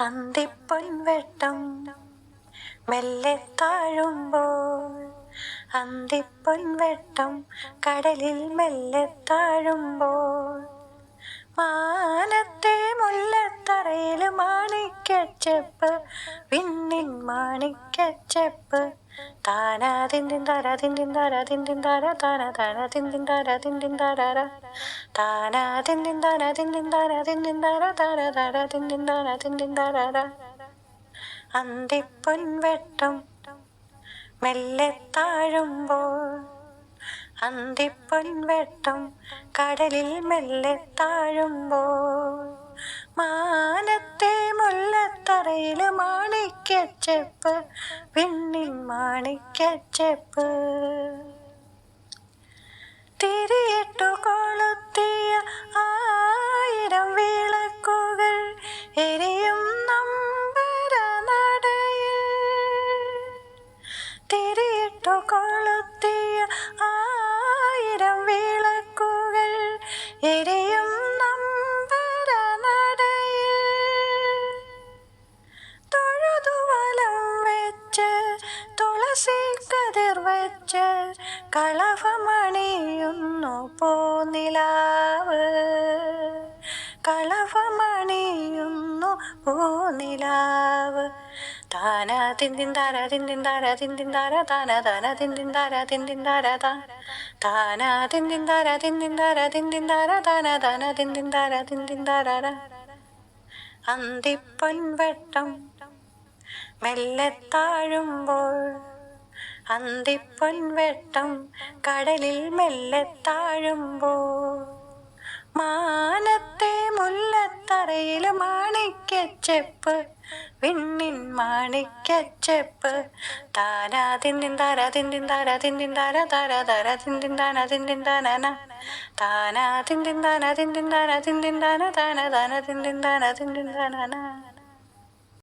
അന്തിപ്പൊൻവെട്ടം മെല്ലെ താഴുമ്പോൾ, അന്തിപ്പൊൻവെട്ടം കടലിൽ മെല്ലെ താഴുമ്പോൾ, മാനത്തെ മുല്ലത്തറയിൽ മാണിക്യച്ചെപ്പ്, വിണ്ണിൻ മാണിക്യച്ചെപ്പ്. താന തിന്തിൻ തര തിന്തിൻ തര തിന്തിൻ തര തന തന തിന്തിൻ തര തിന്തിൻ തരര, താന തിന്തിൻ തര തിന്തിൻ തര തിന്തിൻ തര തര തര തിന്തിൻ തര തിന്തിൻ തരര. അന്തിപ്പൊൻവെട്ടം മെല്ലെ താഴുമ്പോൾ, അന്തിപ്പൊൻവെട്ടം കടലിൽ മെല്ലെ താഴുമ്പോൾ, മാനത്തെ മുല്ലത്തറയിൽ മാണിക്യച്ചെപ്പ്, വിണ്ണിൻ മാണിക്യച്ചെപ്പ്. തിരിയിട്ടു കൊളുത്തിയ 1000 വിളക്കുകൾ എരിയും നമ്പര നടയിൽ, തിരിയിട്ടു കൊളുത്തിയ 1000 വിളക്കുകൾ എരിയും നമ്പര നടയിൽ, തൊഴുതു വലം വെച്ച് തുളസി കതിർ വെച്ച് കളഭമണിയുന്നു പൂനിലാവ്, കളഭമണിയുന്നു പൂനിലാവ്. താന തിന്തിൻ തര തിന്തിൻ തര തിന്തിൻ തര തന തന തിന്തിൻ തര തിന്തിൻ തര താന തിന്തിൻ തര തിന്തിൻ തര തിന്തിൻ തര തന തന തിന്തിൻ തര തിന്തിൻ തരര. അന്തിപ്പൊൻവെട്ടം മെല്ലെ താഴുമ്പോൾ, അന്തിപ്പൊൻവെട്ടം കടലിൽ മെല്ലെ താഴുമ്പോൾ, മാനത്തെ മുല്ലത്തറയിൽ മാണിക്യച്ചെപ്പ്, വിണ്ണിൻ മാണിക്യച്ചെപ്പ്. താന തിന്തിൻ തര തിന്തിൻ തര തിന്തിൻ തര തര തര തിന്തിൻ തന തിന്തിൻ തനന, താന തിന്തിൻ തന തിന്തിൻ തര തിന്തിൻ തന തന തന തിന്തിൻ തന തിന്തിൻ തനന.